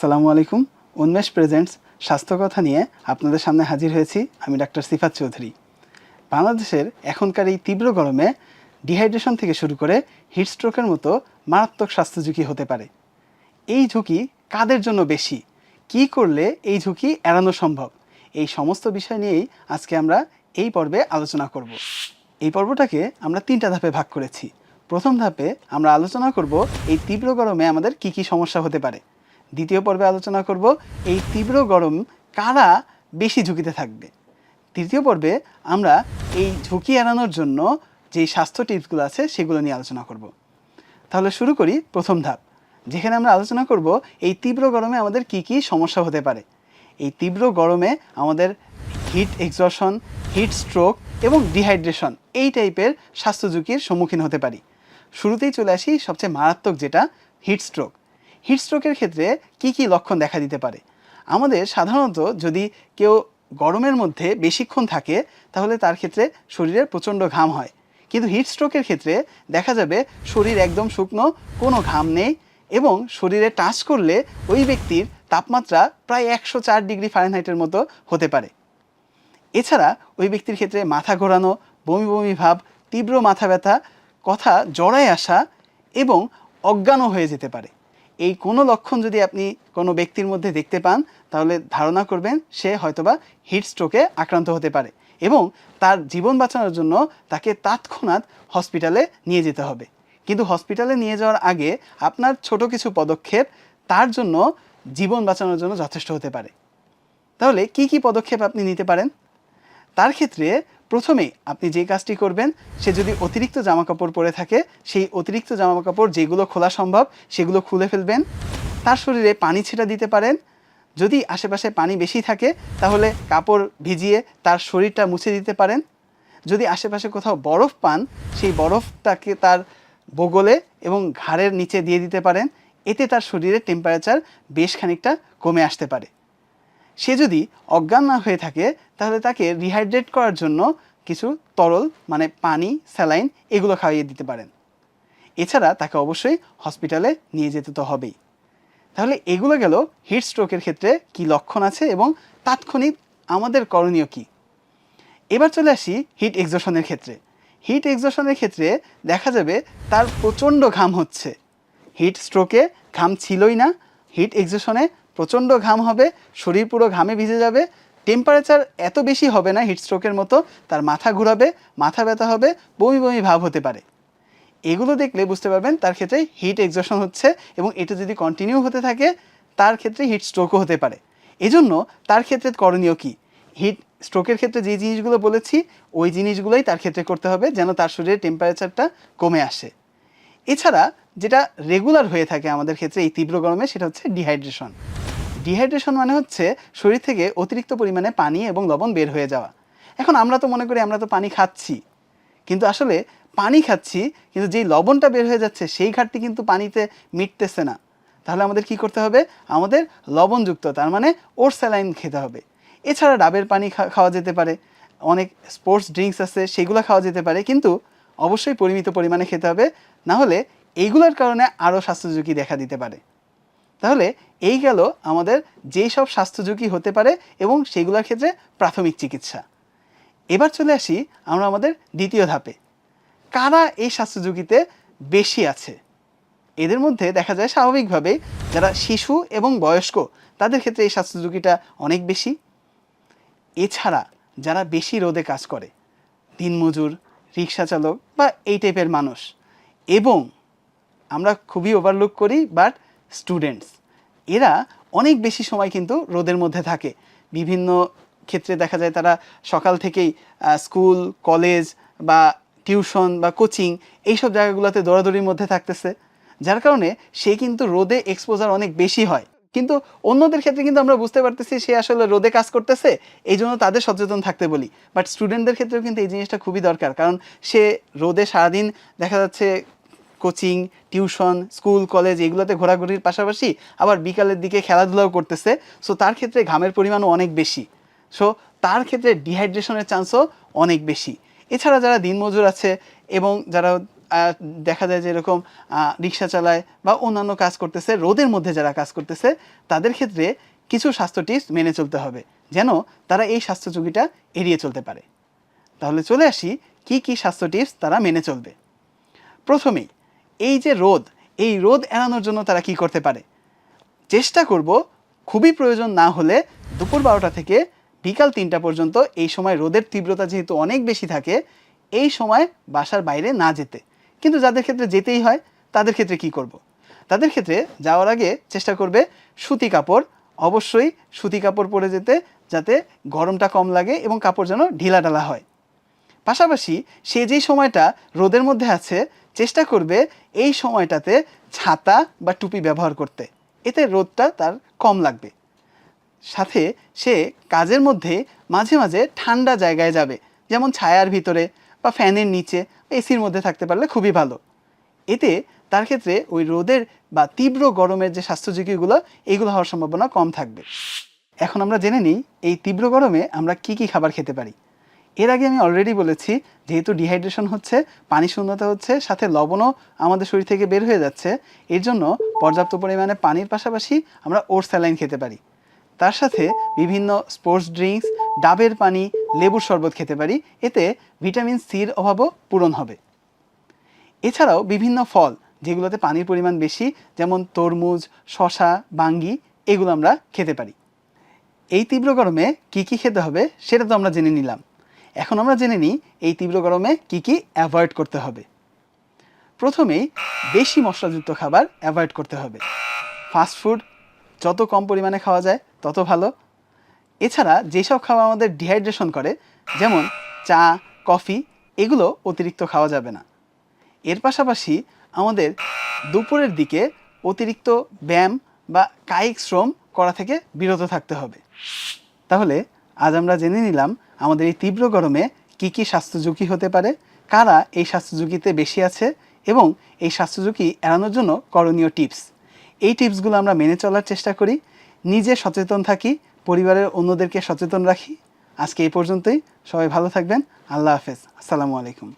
আসসালামু আলাইকুম। উন্মেষ প্রেজেন্টস স্বাস্থ্য কথা নিয়ে আপনাদের সামনে হাজির হয়েছি। আমি ডাক্তার সিফাত চৌধুরী। বাংলাদেশের এখনকার এই তীব্র গরমে ডিহাইড্রেশন থেকে শুরু করে হিটস্ট্রোকের মতো মারাত্মক স্বাস্থ্য ঝুঁকি হতে পারে। এই ঝুঁকি কাদের জন্য বেশি, কি করলে এই ঝুঁকি এড়ানো সম্ভব, এই সমস্ত বিষয় নিয়েই আজকে আমরা এই পর্বে আলোচনা করব। এই পর্বটাকে আমরা 3টা ধাপে ভাগ করেছি। প্রথম ধাপে আমরা আলোচনা করব এই তীব্র গরমে আমাদের কি কি সমস্যা হতে পারে। দ্বিতীয় পর্বে আলোচনা করব এই তীব্র গরম কারা বেশি ঝুঁকিতে থাকবে। তৃতীয় পর্বে আমরা এই ঝুঁকি এড়ানোর জন্য যেই স্বাস্থ্য টিপসগুলো আছে সেগুলো নিয়ে আলোচনা করব। তাহলে শুরু করি প্রথম ধাপ, যেখানে আমরা আলোচনা করব এই তীব্র গরমে আমাদের কি কি সমস্যা হতে পারে। এই তীব্র গরমে আমাদের হিট এক্সজশন, হিট স্ট্রোক এবং ডিহাইড্রেশন এই টাইপের স্বাস্থ্য ঝুঁকির সম্মুখীন হতে পারি। শুরুতেই চলে আসি সবচেয়ে মারাত্মক যেটা হিট স্ট্রোক। হিট স্ট্রোকের ক্ষেত্রে কি কি লক্ষণ দেখা দিতে পারে? আমাদের সাধারণত যদি কেউ গরমের মধ্যে বেশিক্ষণ থাকে তাহলে তার ক্ষেত্রে শরীরে প্রচণ্ড ঘাম হয়, কিন্তু হিট স্ট্রোকের ক্ষেত্রে দেখা যাবে শরীর একদম শুকনো, কোনো ঘাম নেই এবং শরীরে টাচ করলে ওই ব্যক্তির তাপমাত্রা প্রায় 104 ডিগ্রি ফারেনহাইটের মতো হতে পারে। এছাড়া ওই ব্যক্তির ক্ষেত্রে মাথা ঘোরানো, বমি বমি ভাব, তীব্র মাথা ব্যথা, কথা জড়ায় আসা এবং অজ্ঞানও হয়ে যেতে পারে। এই কোনো লক্ষণ যদি আপনি কোনো ব্যক্তির মধ্যে দেখতে পান তাহলে ধারণা করবেন সে হয়তোবা হিট স্ট্রোকে আক্রান্ত হতে পারে এবং তার জীবন বাঁচানোর জন্য তাকে তৎক্ষণাৎ হসপিটালে নিয়ে যেতে হবে। কিন্তু হসপিটালে নিয়ে যাওয়ার আগে আপনার ছোট কিছু পদক্ষেপ তার জন্য জীবন বাঁচানোর জন্য যথেষ্ট হতে পারে। তাহলে কি কি পদক্ষেপ আপনি নিতে পারেন? তার ক্ষেত্রে প্রথমেই আপনি যে কাজটি করবেন, সে যদি অতিরিক্ত জামাকাপড় পরে থাকে সেই অতিরিক্ত জামাকাপড় যেগুলো খোলা সম্ভব সেগুলো খুলে ফেলবেন। তার শরীরে পানি ছিটা দিতে পারেন। যদি আশেপাশে পানি বেশি থাকে তাহলে কাপড় ভিজিয়ে তার শরীরটা মুছে দিতে পারেন। যদি আশেপাশে কোথাও বরফ পান সেই বরফটাকে তার বগলে এবং ঘাড়ের নিচে দিয়ে দিতে পারেন। এতে তার শরীরের টেম্পারেচার বেশ খানিকটা কমে আসতে পারে। সে যদি অজ্ঞান না হয়ে থাকে তাহলে তাকে রিহাইড্রেট করার জন্য কিছু তরল মানে পানি, স্যালাইন এগুলো খাইয়ে দিতে পারেন। এছাড়া তাকে অবশ্যই হসপিটালে নিয়ে যেতে তো হবেই। তাহলে এগুলো গেল হিট স্ট্রোকের ক্ষেত্রে কি লক্ষণ আছে এবং তাৎক্ষণিক আমাদের করণীয় কী। এবার চলে আসি হিট এক্সজশনের ক্ষেত্রে। হিট এক্সজশনের ক্ষেত্রে দেখা যাবে তার প্রচণ্ড ঘাম হচ্ছে। হিট স্ট্রোকে ঘাম ছিলই না, হিট এক্সজশনে প্রচণ্ড ঘাম হবে, শরীর পুরো ঘামে ভিজে যাবে, টেম্পারেচার এত বেশি হবে না হিট স্ট্রোকের মতো, তার মাথা ঘুরাবে, মাথা ব্যথা হবে, বমি বমি ভাব হতে পারে। এগুলো দেখলে বুঝতে পারবেন তার ক্ষেত্রে হিট এক্সজশন হচ্ছে এবং এটা যদি কন্টিনিউ হতে থাকে তার ক্ষেত্রে হিট স্ট্রোকও হতে পারে। এজন্য তার ক্ষেত্রে করণীয় কী? হিট স্ট্রোকের ক্ষেত্রে যে জিনিসগুলো বলেছি ওই জিনিসগুলোই তার ক্ষেত্রে করতে হবে যেন তার শরীরের টেম্পারেচারটা কমে আসে। এছাড়া যেটা রেগুলার হয়ে থাকে আমাদের ক্ষেত্রে এই তীব্র গরমে সেটা হচ্ছে ডিহাইড্রেশন। ডিহাইড্রেশন মানে হচ্ছে শরীর থেকে অতিরিক্ত পরিমাণে পানি এবং লবণ বের হয়ে যাওয়া। এখন আমরা তো মনে করি আমরা তো পানি খাচ্ছি, কিন্তু আসলে পানি খাচ্ছি কিন্তু যেই লবণটা বের হয়ে যাচ্ছে সেই ঘাটতি কিন্তু পানিতে মিটতেছে না। তাহলে আমাদের কি করতে হবে? আমাদের লবণযুক্ত তার মানে ওর স্যালাইন খেতে হবে। এছাড়া ডাবের পানি খাওয়া যেতে পারে, অনেক স্পোর্টস ড্রিঙ্কস আছে সেগুলো খাওয়া যেতে পারে, কিন্তু অবশ্যই পরিমিত পরিমাণে খেতে হবে, না হলে এইগুলোর কারণে আরও স্বাস্থ্য ঝুঁকি দেখা দিতে পারে। তাহলে এই গেল আমাদের যেই সব স্বাস্থ্য ঝুঁকি হতে পারে এবং সেগুলোর ক্ষেত্রে প্রাথমিক চিকিৎসা। এবার চলে আসি আমরা আমাদের দ্বিতীয় ধাপে, কারা এই স্বাস্থ্য ঝুঁকিতে বেশি আছে। এদের মধ্যে দেখা যায় স্বাভাবিকভাবেই যারা শিশু এবং বয়স্ক তাদের ক্ষেত্রে এই স্বাস্থ্য ঝুঁকিটা অনেক বেশি। এছাড়া যারা বেশি রোদে কাজ করে, দিনমজুর, রিক্সা চালক বা এই টাইপের মানুষ, এবং আমরা খুবই ওভারলুক করি বাট স্টুডেন্টস, এরা অনেক বেশি সময় কিন্তু রোদের মধ্যে থাকে। বিভিন্ন ক্ষেত্রে দেখা যায় তারা সকাল থেকেই স্কুল, কলেজ বা টিউশন বা কোচিং এইসব জায়গাগুলোতে দৌড়াদৌড়ির মধ্যে থাকতেছে, যার কারণে সে কিন্তু রোদে এক্সপোজার অনেক বেশি হয়। কিন্তু অন্যদের ক্ষেত্রে কিন্তু আমরা বুঝতে পারতেছি সে আসলে রোদে কাজ করতেছে, এই জন্য তাদের সচেতন থাকতে বলি। বাট স্টুডেন্টদের ক্ষেত্রেও কিন্তু এই জিনিসটা খুবই দরকার, কারণ সে রোদে সারাদিন দেখা যাচ্ছে কোচিং, টিউশন, স্কুল, কলেজ এগুলোতে ঘোরাঘুরির পাশাপাশি আবার বিকালের দিকে খেলাধুলাও করতেছে। সো তার ক্ষেত্রে ঘামের পরিমাণও অনেক বেশি। সো তার ক্ষেত্রে ডিহাইড্রেশনের চান্সও অনেক বেশি। এছাড়া যারা দিনমজুর আছে এবং যারা দেখা যায় যে এরকম রিক্সা চালায় বা অন্যান্য কাজ করতেছে, রোদের মধ্যে যারা কাজ করতেছে তাদের ক্ষেত্রে কিছু স্বাস্থ্য টিপস মেনে চলতে হবে যেন তারা এই স্বাস্থ্য ঝুঁকিটা এড়িয়ে চলতে পারে। তাহলে চলে আসি কি কি স্বাস্থ্য টিপস তারা মেনে চলবে। প্রথমেই এই যে রোদ, এই রোদ এড়ানোর জন্য তারা কি করতে পারে? চেষ্টা করব খুবই প্রয়োজন না হলে দুপুর 12টা থেকে বিকাল 3টা পর্যন্ত, এই সময় রোদের তীব্রতা যেহেতু অনেক বেশি থাকে, এই সময় বাসার বাইরে না যেতে। কিন্তু যাদের ক্ষেত্রে যেতেই হয় তাদের ক্ষেত্রে কি করব? তাদের ক্ষেত্রে যাওয়ার আগে চেষ্টা করবে সুতি কাপড়, অবশ্যই সুতি কাপড় পরে যেতে, যাতে গরমটা কম লাগে এবং কাপড় যেন ঢিলাঢালা হয়। পাশাপাশি সে যেই সময়টা রোদের মধ্যে আছে চেষ্টা করবে এই সময়টাতে ছাতা বা টুপি ব্যবহার করতে, এতে রোদটা তার কম লাগবে। সাথে সে কাজের মধ্যে মাঝে মাঝে ঠান্ডা জায়গায় যাবে, যেমন ছায়ার ভিতরে বা ফ্যানের নিচে, এসির মধ্যে থাকতে পারলে খুবই ভালো। এতে তার ক্ষেত্রে ওই রোদের বা তীব্র গরমের যে স্বাস্থ্য ঝুঁকিগুলো, এইগুলো হওয়ার সম্ভাবনা কম থাকবে। এখন আমরা জেনে নিই এই তীব্র গরমে আমরা কি কি খাবার খেতে পারি। এর আগে আমি অলরেডি বলেছি, যেহেতু ডিহাইড্রেশন হচ্ছে, পানি শূন্যতা হচ্ছে, সাথে লবণও আমাদের শরীর থেকে বের হয়ে যাচ্ছে, এর জন্য পর্যাপ্ত পরিমাণে পানির পাশাপাশি আমরা ওটস স্যালাইন খেতে পারি। তার সাথে বিভিন্ন স্পোর্টস ড্রিঙ্কস, ডাবের পানি, লেবুর শরবত খেতে পারি, এতে ভিটামিন সির অভাবও পূরণ হবে। এছাড়াও বিভিন্ন ফল যেগুলোতে পানির পরিমাণ বেশি, যেমন তরমুজ, শশা, বাঙ্গি, এগুলো আমরা খেতে পারি। এই তীব্র গরমে কি কি খেতে হবে সেটা তো আমরা জেনে নিলাম। এখন আমরা জেনে নিই এই তীব্র গরমে কি কি অ্যাভয়েড করতে হবে। প্রথমেই বেশি মশলাযুক্ত খাবার অ্যাভয়েড করতে হবে। ফাস্ট ফুড যত কম পরিমাণে খাওয়া যায় তত ভালো। এছাড়া যেসব খাবার আমাদের ডিহাইড্রেশন করে, যেমন চা, কফি, এগুলো অতিরিক্ত খাওয়া যাবে না। এর পাশাপাশি আমাদের দুপুরের দিকে অতিরিক্ত ব্যায়াম বা কায়িক শ্রম করা থেকে বিরত থাকতে হবে। তাহলে আজ আমরা জেনে নিলাম আমাদের এই তীব্র গরমে কি কি স্বাস্থ্য ঝুঁকি হতে পারে, কারা এই স্বাস্থ্য ঝুঁকিতে বেশি আছে এবং এই স্বাস্থ্য ঝুঁকি এড়ানোর জন্য করণীয় টিপস। এই টিপসগুলো আমরা মেনে চলার চেষ্টা করি, নিজে সচেতন থাকি, পরিবারের অন্যদেরকে সচেতন রাখি। আজকে এই পর্যন্তই। সবাই ভালো থাকবেন। আল্লাহ হাফেজ। আসসালামু আলাইকুম।